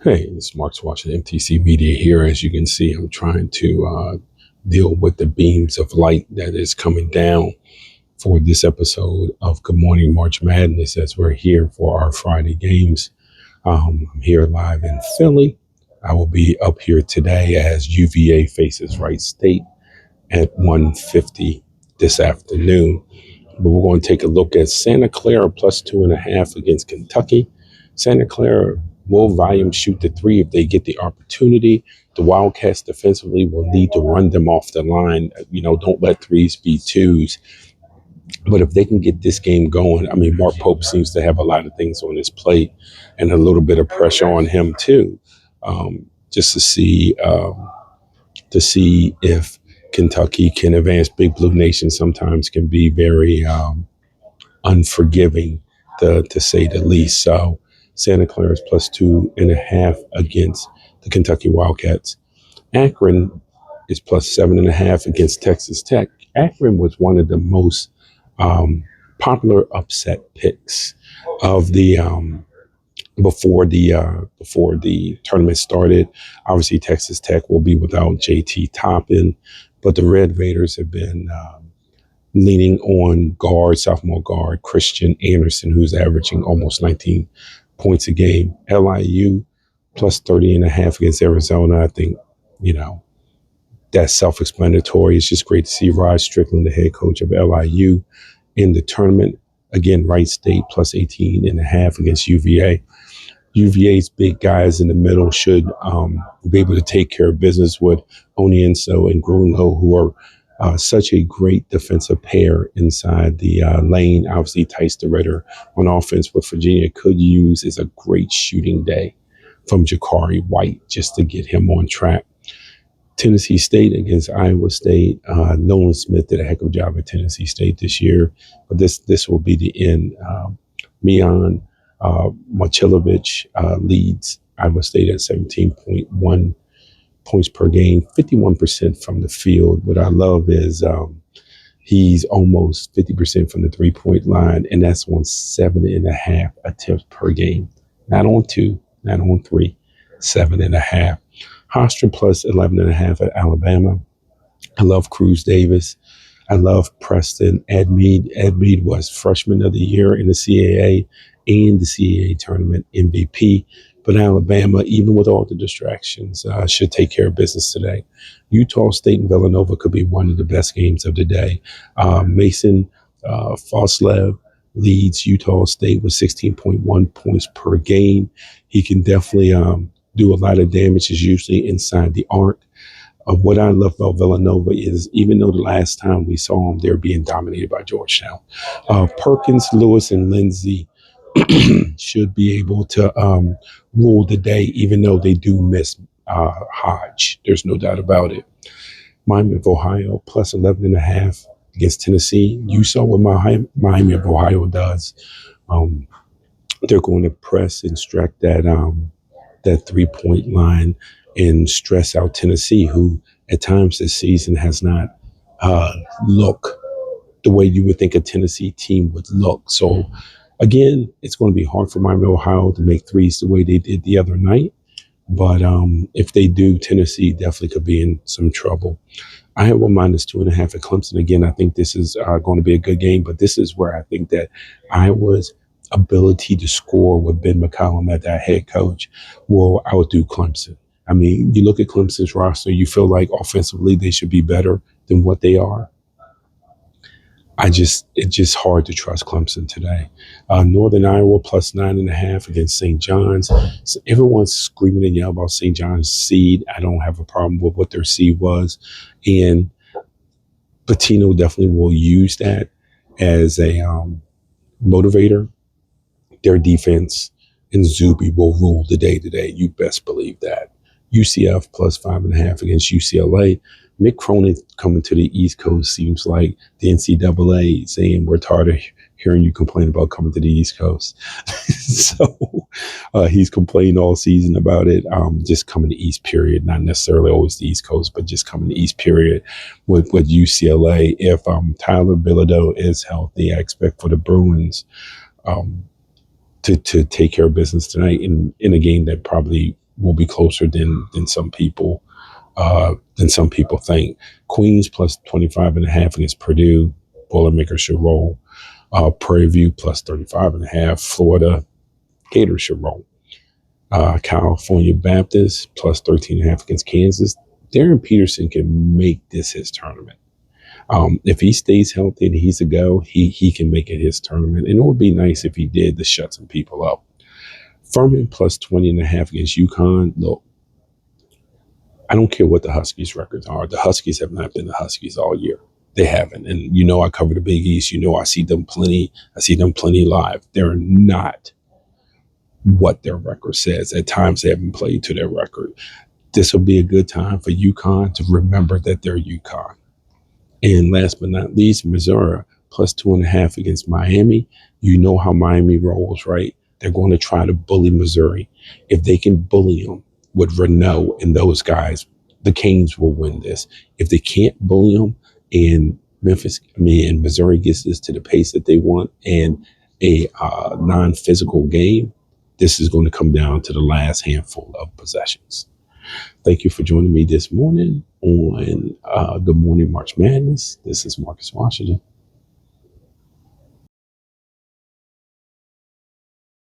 Hey, it's Mark's watching MTC Media here. As you can see, I'm trying to deal with the beams of light that is coming down for this episode of Good Morning March Madness as we're here for our Friday games. I'm here live in Philly. I will be up here today as UVA faces Wright State at 1:50 this afternoon. But we're going to take a look at Santa Clara plus 2.5 against Kentucky. Santa Clara will volume shoot the three if they get the opportunity. The Wildcats defensively will need to run them off the line. Don't let threes be twos. But if they can get this game going, Mark Pope seems to have a lot of things on his plate and a little bit of pressure on him too, just to see if Kentucky can advance. Big Blue Nation sometimes can be very unforgiving, to say the least. So Santa Clara is plus 2.5 against the Kentucky Wildcats. Akron is plus 7.5 against Texas Tech. Akron was one of the most popular upset picks of the before the tournament started. Obviously, Texas Tech will be without JT Toppin, but the Red Raiders have been leaning on sophomore guard Christian Anderson, who's averaging almost 19 points a game. LIU plus 30.5 against Arizona. I think, that's self-explanatory. It's just great to see Rod Strickland, the head coach of LIU, in the tournament. Again, Wright State plus 18.5 against UVA. UVA's big guys in the middle should be able to take care of business with Onienso and Grunlo, who are such a great defensive pair inside the lane. Obviously, Tice the Ritter on offense, what Virginia could use is a great shooting day from Jakari White just to get him on track. Tennessee State against Iowa State. Nolan Smith did a heck of a job at Tennessee State this year, but this will be the end. Mian Mochilovich leads Iowa State at 17.1 points per game, 51% from the field. What I love is he's almost 50% from the three-point line, and that's on 7.5 attempts per game. Not on 2, not on 3, 7.5. Hofstra plus 11.5 at Alabama. I love Cruz Davis. I love Preston Edmead. Edmead was freshman of the year in the CAA and the CAA tournament MVP. But Alabama, even with all the distractions, should take care of business today. Utah State and Villanova could be one of the best games of the day. Mason Foslev leads Utah State with 16.1 points per game. He can definitely do a lot of damage, is usually inside the arc. What I love about Villanova is, even though the last time we saw them, they're being dominated by Georgetown. Perkins, Lewis, and Lindsey should be able to rule the day, even though they do miss Hodge. There's no doubt about it. Miami of Ohio plus 11.5 against Tennessee. You saw what Miami of Ohio does. They're going to press and extract that three-point line and stress out Tennessee, who at times this season has not looked the way you would think a Tennessee team would look. So, again, it's going to be hard for Miami, Ohio to make threes the way they did the other night. But if they do, Tennessee definitely could be in some trouble. I have minus 2.5 at Clemson. Again, I think this is going to be a good game, but this is where I think that Iowa's ability to score with Ben McCollum at that head coach will outdo Clemson. You look at Clemson's roster, you feel like offensively they should be better than what they are. It's just hard to trust Clemson today. Northern Iowa plus 9.5 against St. John's. So everyone's screaming and yelling about St. John's seed. I don't have a problem with what their seed was. And Pitino definitely will use that as a motivator. Their defense and Zuby will rule the day today. You best believe that. UCF plus 5.5 against UCLA. Mick Cronin coming to the East Coast seems like the NCAA saying we're tired of hearing you complain about coming to the East Coast. So he's complained all season about it. Just coming to East period, not necessarily always the East Coast, but just coming to East period with UCLA. If Tyler Bilodeau is healthy, I expect for the Bruins to take care of business tonight in a game that probably will be closer than some people think. Queens plus 25.5 against Purdue. Boilermakers should roll. Prairie View plus 35.5. Florida Gators should roll. California Baptist plus 13.5 against Kansas. Darren Peterson can make this his tournament. If he stays healthy and he's a go, he can make it his tournament. And it would be nice if he did to shut some people up. Furman plus 20.5 against UConn. Look, I don't care what the Huskies' records are. The Huskies have not been the Huskies all year. They haven't. And I cover the Big East. I see them plenty. I see them plenty live. They're not what their record says. At times they haven't played to their record. This will be a good time for UConn to remember that they're UConn. And last but not least, Missouri plus 2.5 against Miami. You know how Miami rolls, right? They're going to try to bully Missouri. If they can bully them with Renault and those guys, the Canes will win this. If they can't bully them and Missouri gets this to the pace that they want and a non-physical game, this is going to come down to the last handful of possessions. Thank you for joining me this morning on Good Morning March Madness. This is Marcus Washington.